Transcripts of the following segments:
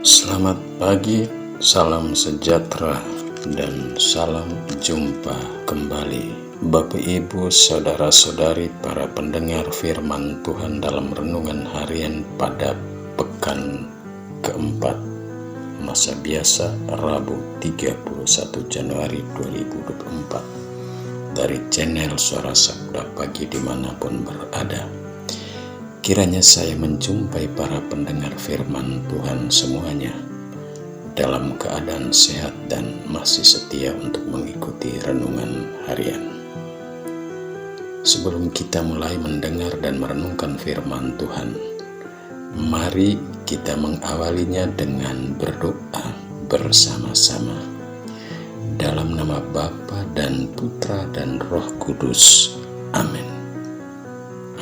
Selamat pagi, salam sejahtera, dan salam jumpa kembali. Bapak, Ibu, Saudara-saudari, para pendengar firman Tuhan dalam renungan harian pada pekan keempat, masa biasa Rabu 31 Januari 2024, dari channel Suara Sabda Pagi dimanapun berada. Kiranya saya menjumpai para pendengar firman Tuhan semuanya dalam keadaan sehat dan masih setia untuk mengikuti renungan harian. Sebelum kita mulai mendengar dan merenungkan firman Tuhan, mari kita mengawalinya dengan berdoa bersama-sama. Dalam nama Bapa dan Putra dan Roh Kudus. Amin.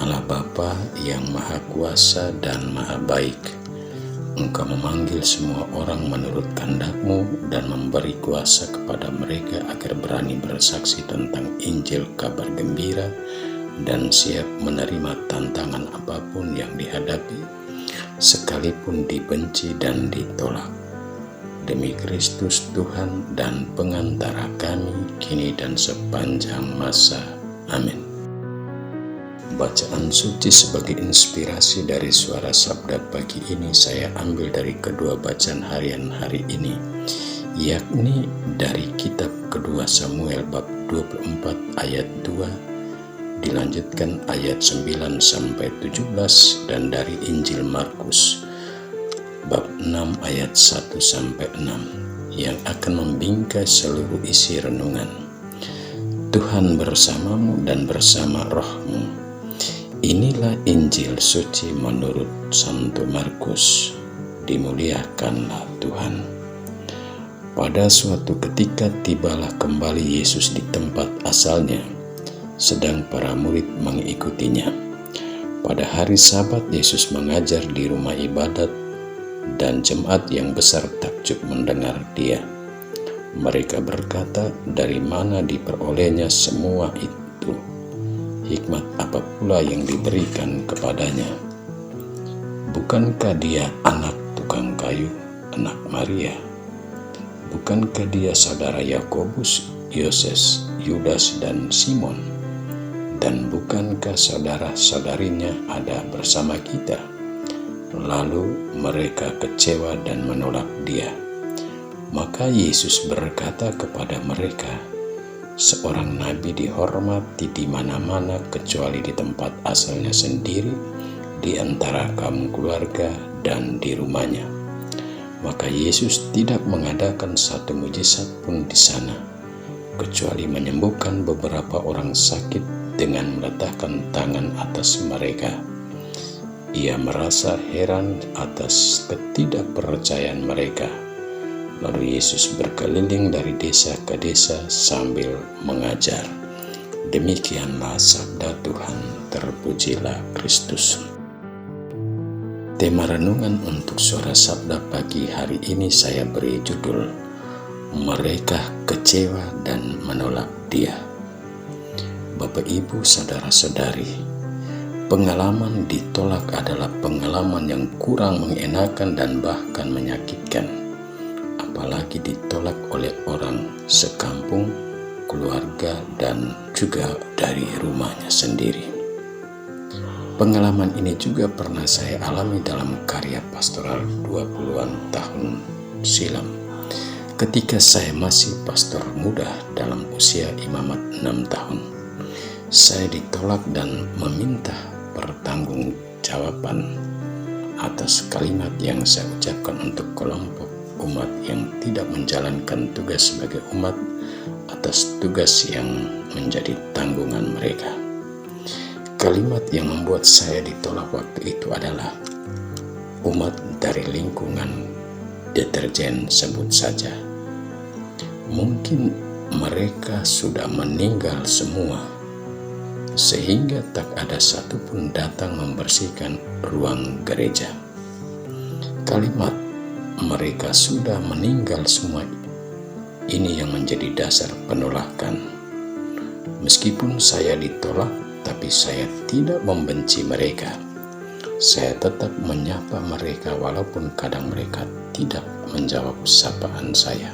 Allah Bapa yang Maha Kuasa dan Maha Baik, Engkau memanggil semua orang menurut kehendak-Mu dan memberi kuasa kepada mereka agar berani bersaksi tentang Injil kabar gembira dan siap menerima tantangan apapun yang dihadapi, sekalipun dibenci dan ditolak. Demi Kristus Tuhan dan pengantara kami kini dan sepanjang masa. Amin. Bacaan suci sebagai inspirasi dari Suara Sabda Pagi ini saya ambil dari kedua bacaan harian hari ini, yakni dari kitab kedua Samuel bab 24 ayat 2, dilanjutkan ayat 9 sampai 17, dan dari Injil Markus bab 6 ayat 1 sampai 6 yang akan membingkai seluruh isi renungan. Tuhan bersamamu dan bersama rohmu. Inilah Injil suci menurut Santo Markus. Dimuliakanlah Tuhan. Pada suatu ketika tibalah kembali Yesus di tempat asalnya, sedang para murid mengikutinya. Pada hari Sabat Yesus mengajar di rumah ibadat, dan jemaat yang besar takjub mendengar Dia. Mereka berkata, "Dari mana diperolehnya semua itu? Hikmat apa pula yang diberikan kepadanya? Bukankah dia anak tukang kayu, anak Maria? Bukankah dia saudara Yakobus, Yoses, Yudas, dan Simon? Dan bukankah saudara-saudarinya ada bersama kita?" Lalu mereka kecewa dan menolak Dia. Maka Yesus berkata kepada mereka, "Seorang nabi dihormati di mana-mana kecuali di tempat asalnya sendiri, di antara kaum keluarga, dan di rumahnya." Maka Yesus tidak mengadakan satu mujizat pun di sana, kecuali menyembuhkan beberapa orang sakit dengan meletakkan tangan atas mereka. Ia merasa heran atas ketidakpercayaan mereka. Lalu Yesus berkeliling dari desa ke desa sambil mengajar. Demikianlah sabda Tuhan, terpujilah Kristus. Tema renungan untuk Suara Sabda Pagi hari ini saya beri judul, Mereka Kecewa dan Menolak Dia. Bapak, Ibu, Saudara-saudari, pengalaman ditolak adalah pengalaman yang kurang mengenakan dan bahkan menyakitkan. Apalagi ditolak oleh orang sekampung, keluarga, dan juga dari rumahnya sendiri. Pengalaman ini juga pernah saya alami dalam karya pastoral 20-an tahun silam. Ketika saya masih pastor muda dalam usia imamat 6 tahun, saya ditolak dan meminta pertanggungjawaban atas kalimat yang saya ucapkan untuk kelompok umat yang tidak menjalankan tugas sebagai umat atas tugas yang menjadi tanggungan mereka. Kalimat yang membuat saya ditolak waktu itu adalah, umat dari lingkungan deterjen sebut saja. Mungkin mereka sudah meninggal semua, sehingga tak ada satupun datang membersihkan ruang gereja. Kalimat mereka sudah meninggal semua ini yang menjadi dasar penolakan. Meskipun saya ditolak, tapi saya tidak membenci mereka. Saya tetap menyapa mereka walaupun kadang mereka tidak menjawab sapaan saya.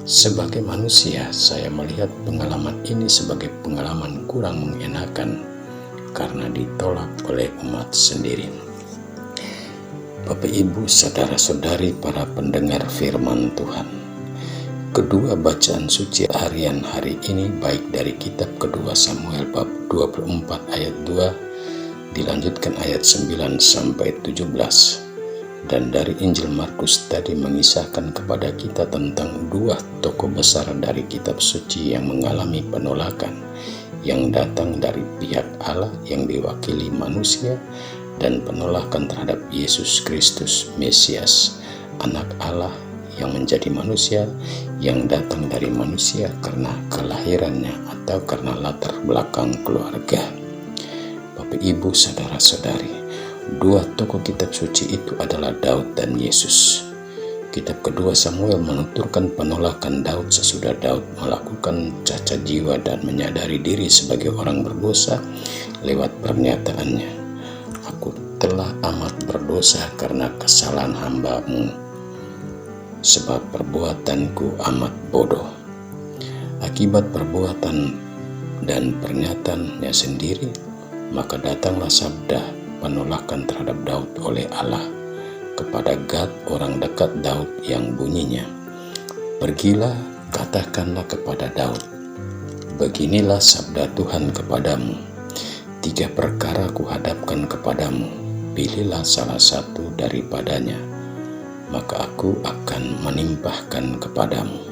Sebagai manusia, saya melihat pengalaman ini sebagai pengalaman kurang mengenakan karena ditolak oleh umat sendiri. Bapak, Ibu, saudara-saudari, para pendengar firman Tuhan, kedua bacaan suci harian hari ini baik dari kitab kedua Samuel bab 24 ayat 2 dilanjutkan ayat 9 sampai 17, dan dari Injil Markus tadi mengisahkan kepada kita tentang dua tokoh besar dari kitab suci yang mengalami penolakan yang datang dari pihak Allah yang diwakili manusia, dan penolakan terhadap Yesus Kristus Mesias, anak Allah yang menjadi manusia, yang datang dari manusia karena kelahirannya atau karena latar belakang keluarga. Bapak, Ibu, saudara-saudari, dua tokoh kitab suci itu adalah Daud dan Yesus. Kitab kedua Samuel menuturkan penolakan Daud sesudah Daud melakukan cacat jiwa dan menyadari diri sebagai orang berdosa lewat pernyataannya, "Aku telah amat berdosa karena kesalahan hamba-Mu, sebab perbuatanku amat bodoh." Akibat perbuatan dan pernyataannya sendiri, maka datanglah sabda penolakan terhadap Daud oleh Allah kepada Gad, orang dekat Daud, yang bunyinya, "Pergilah, katakanlah kepada Daud, beginilah sabda Tuhan kepadamu, 3 perkara kuhadapkan kepadamu, pilihlah salah satu daripadanya, maka aku akan menimpahkan kepadamu."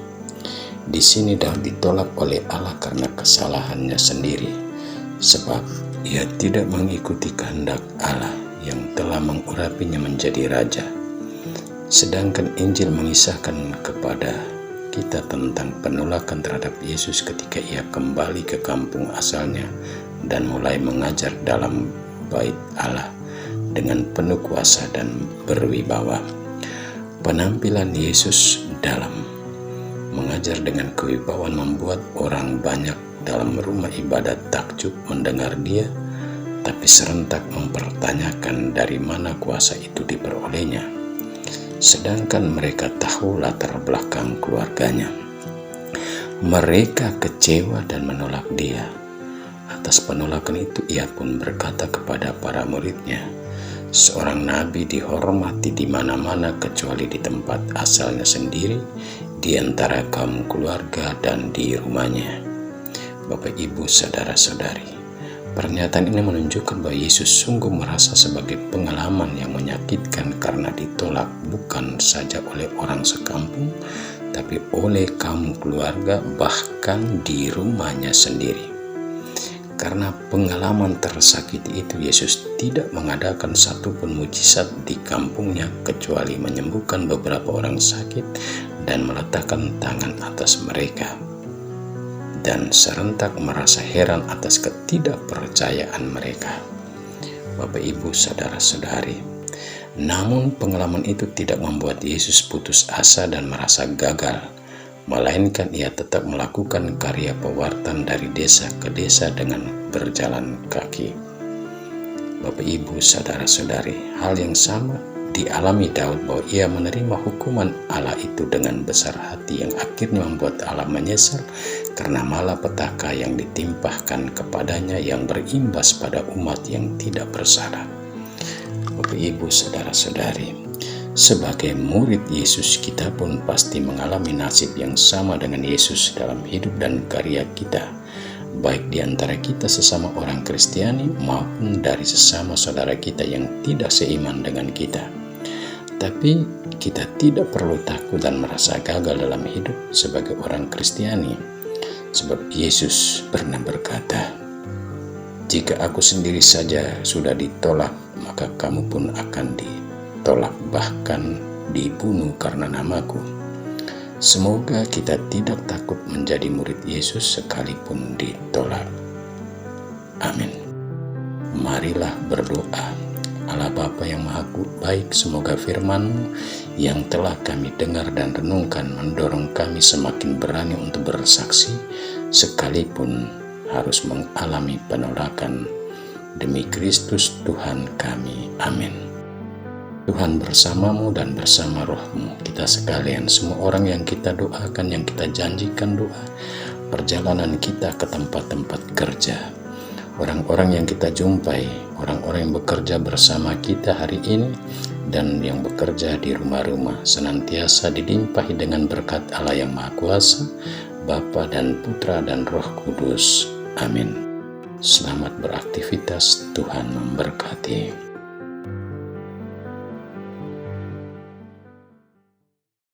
Di sini Daud ditolak oleh Allah karena kesalahannya sendiri, sebab ia tidak mengikuti kehendak Allah yang telah mengurapinya menjadi raja. Sedangkan Injil mengisahkan kepada kita tentang penolakan terhadap Yesus ketika ia kembali ke kampung asalnya dan mulai mengajar dalam bait Allah dengan penuh kuasa dan berwibawa. Penampilan Yesus dalam mengajar dengan kewibawaan membuat orang banyak dalam rumah ibadat takjub mendengar dia, tapi serentak mempertanyakan dari mana kuasa itu diperolehnya. Sedangkan mereka tahu latar belakang keluarganya. Mereka kecewa dan menolak dia. Atas penolakan itu ia pun berkata kepada para muridnya, "Seorang nabi dihormati di mana-mana kecuali di tempat asalnya sendiri, di antara kaum keluarga dan di rumahnya." Bapak, Ibu, saudara-saudari, pernyataan ini menunjukkan bahwa Yesus sungguh merasa sebagai pengalaman yang menyakitkan karena ditolak bukan saja oleh orang sekampung, tapi oleh kaum keluarga, bahkan di rumahnya sendiri. Karena pengalaman tersakiti itu, Yesus tidak mengadakan satupun mujizat di kampungnya kecuali menyembuhkan beberapa orang sakit dan meletakkan tangan atas mereka, dan serentak merasa heran atas ketidakpercayaan mereka. Bapak, Ibu, saudara-saudari, namun pengalaman itu tidak membuat Yesus putus asa dan merasa gagal, melainkan ia tetap melakukan karya pewartaan dari desa ke desa dengan berjalan kaki. Bapak, Ibu, saudara-saudari, hal yang sama dialami Daud, bahwa ia menerima hukuman Allah itu dengan besar hati yang akhirnya membuat Allah menyesal karena malapetaka yang ditimpahkan kepadanya yang berimbas pada umat yang tidak bersalah. Bapak, Ibu, saudara-saudari, sebagai murid Yesus, kita pun pasti mengalami nasib yang sama dengan Yesus dalam hidup dan karya kita, baik di antara kita sesama orang Kristiani maupun dari sesama saudara kita yang tidak seiman dengan kita. Tapi kita tidak perlu takut dan merasa gagal dalam hidup sebagai orang Kristiani, sebab Yesus pernah berkata, "Jika aku sendiri saja sudah ditolak, maka kamu pun akan ditolak, bahkan dibunuh karena namaku." Semoga kita tidak takut menjadi murid Yesus sekalipun ditolak. Amin. Marilah berdoa. Allah Bapa yang Maha Baik, semoga firman-Mu yang telah kami dengar dan renungkan mendorong kami semakin berani untuk bersaksi sekalipun harus mengalami penolakan Demi Kristus Tuhan kami. Amin. Tuhan bersamamu dan bersama rohmu. Kita sekalian, semua orang yang kita doakan, yang kita janjikan doa, perjalanan kita ke tempat-tempat kerja, orang-orang yang kita jumpai, orang-orang yang bekerja bersama kita hari ini, dan yang bekerja di rumah-rumah, senantiasa dilimpahi dengan berkat Allah yang Maha Kuasa, Bapa dan Putra dan Roh Kudus. Amin. Selamat beraktivitas, Tuhan memberkati.